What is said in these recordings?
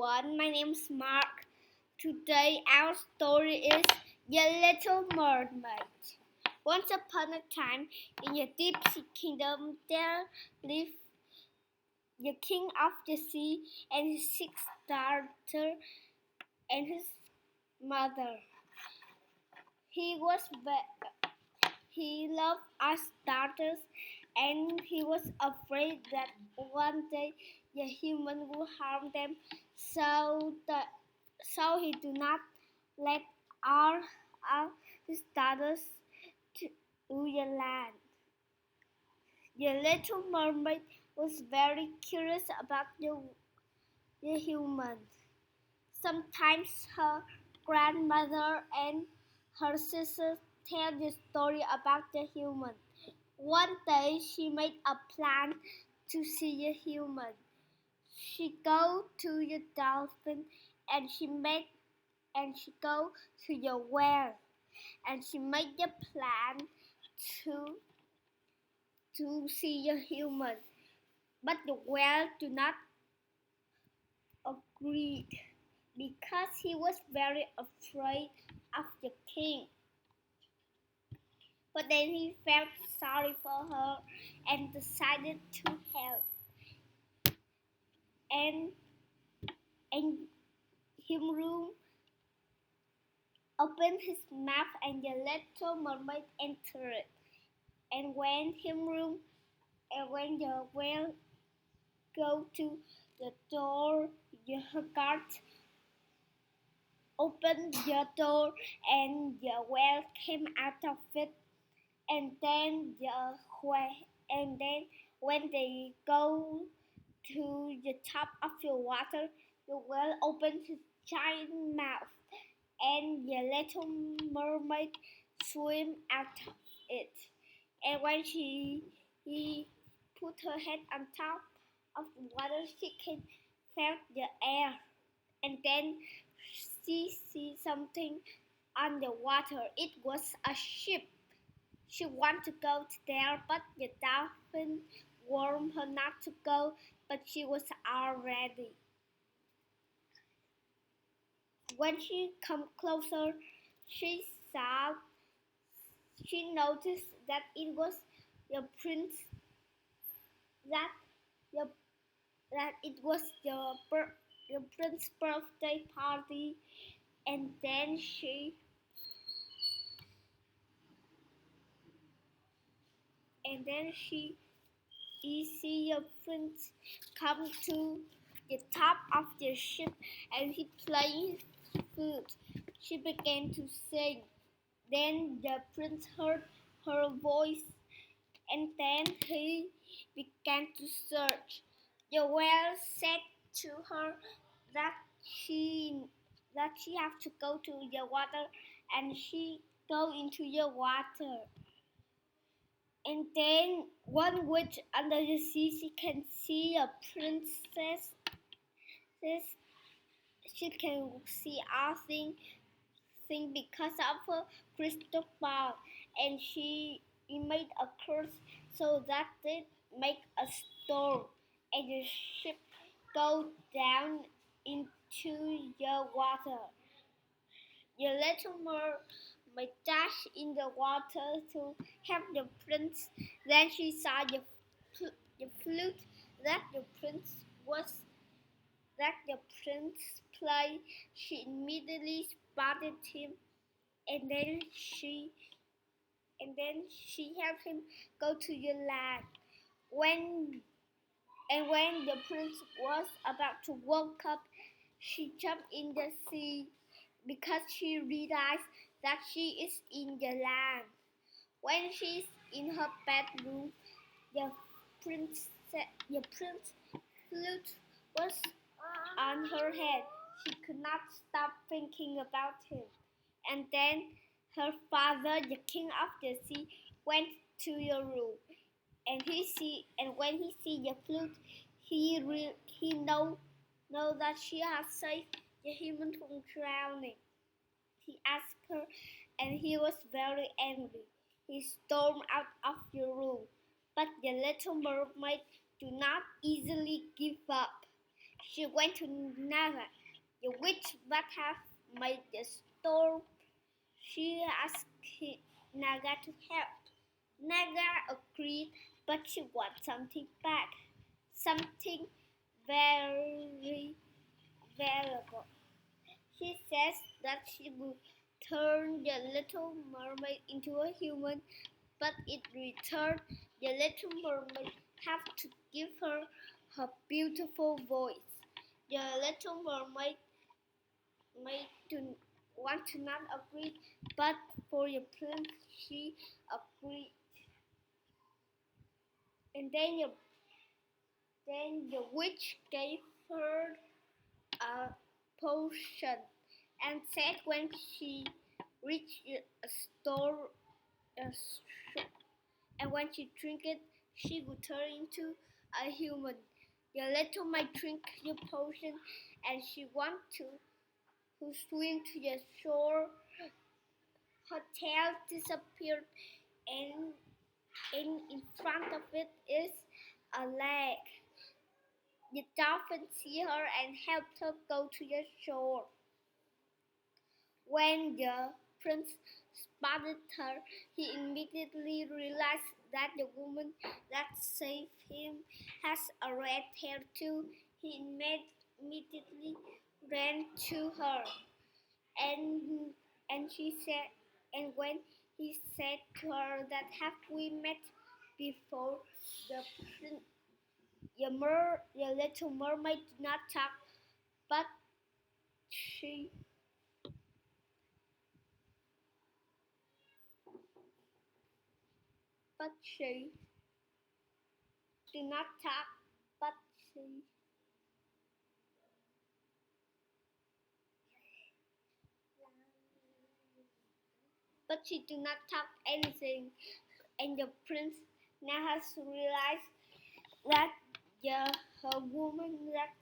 everyone, my name is Mark. Today our story is The Little Mermaid. Once upon a time, in a deep sea kingdom, there lived the king of the sea and his 6 daughters and his mother. He was he loved his daughters, and he was afraid that one day the human would harm them. So he do not let all of his daughters to the land. The little mermaid was very curious about the humans. Sometimes her grandmother and her sisters tell the story about the human. One day she made a plan to see a human. She go to the dolphin and she go to the whale and she made the plan to see a human. But the whale do not agree because he was very afraid of the king. But then he felt sorry for her and decided to help. And him room opened his mouth and the little mermaid entered. And when the whale go to the door, the guard opened the door and the whale came out of it. And then when they go to the top of the water, the whale opened his giant mouth, and the little mermaid swam out of it. And when he put her head on top of the water, she can feel the air. And then she see something on the water. It was a ship. She wanted to go there, but the dolphin warned her not to go, but she was all ready. When she came closer, she noticed that it was the prince, that it was the prince's birthday party, and then she see a prince come to the top of the ship and he played flute. She began to sing. Then the prince heard her voice and then he began to search. The whale said to her that she had to go to the water, and she go into the water. And then one witch under the sea, she can see a princess. She can see all things because of her crystal ball, and she made a curse so that it make a storm, and the ship go down into the water. The little mermaid dashed in the water to help the prince. Then she saw the flute that the prince played. She immediately spotted him, and then she helped him go to the land. When the prince was about to wake up, she jumped in the sea because she realized that she is in the land. When she's in her bedroom, the prince flute was on her head. She could not stop thinking about him. And then her father, the king of the sea, went to the room, and when he see the flute, he know that she has saved the human from drowning. He asked her, and he was very angry. He stormed out of the room. But the little mermaid do not easily give up. She went to Naga, the witch that had made the storm. She asked Naga to help. Naga agreed, but she wanted something back, something very valuable. She says that she will turn the little mermaid into a human, but in return, the little mermaid have to give her her beautiful voice. The little mermaid may to want to not agree, but for the prince she agreed. And then the witch gave her a potion and said when she reached a store, a shop, and when she drank it, she would turn into a human. The little might drink the potion, and she wanted to swim to the shore. Her tail disappeared, and in front of it is a lake. The dolphin see her and helped her go to the shore. When the prince spotted her, he immediately realized that the woman that saved him has a red hair too. He immediately ran to her, and she said, and when he said to her that have we met before, the prince, the little mermaid did not talk, but she but she did not talk, but she did not talk anything. And the prince now has realized that her woman that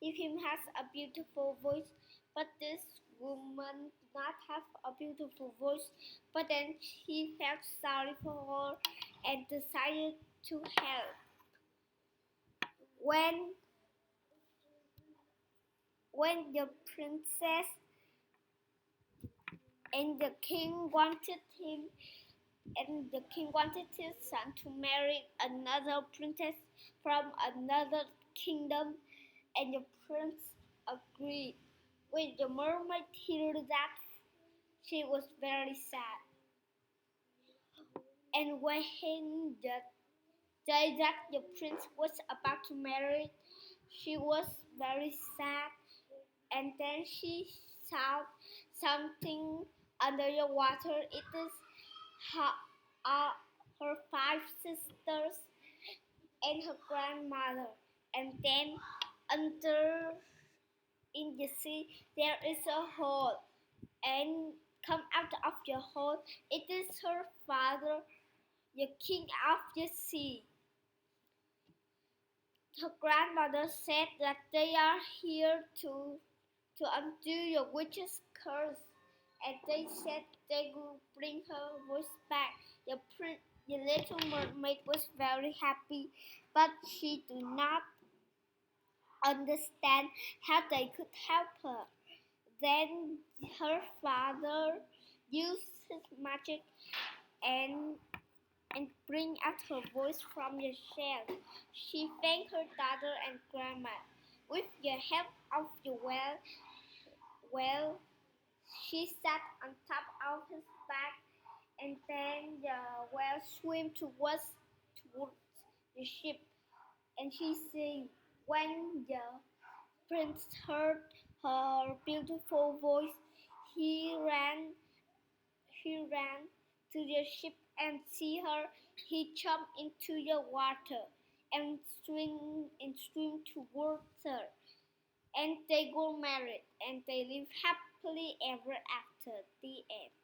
if him has a beautiful voice, but this woman did not have a beautiful voice. But then he felt sorry for her and decided to help. When the princess and the king wanted him and the king wanted his son to marry another princess from another kingdom, and the prince agreed. When the mermaid heard that, she was very sad. And when the day that the prince was about to marry, she was very sad. And then she saw something under the water. It is her, uh, her five sisters and her grandmother. And then under in the sea there is a hole, and come out of the hole it is her father, the king of the sea. Her grandmother said that they are here to undo the witch's curse, and they said they will bring her voice back. The little mermaid was very happy, but she did not understand how they could help her. Then her father used his magic and bring out her voice from the shell. She thanked her daughter and grandma. With the help of the whale, she sat on top of his back, and then the whale swam towards the ship. And she sang. When the prince heard her beautiful voice, he ran to the ship and see her. He jumped into the water and swam towards her. And they got married and they lived happily ever after. The end.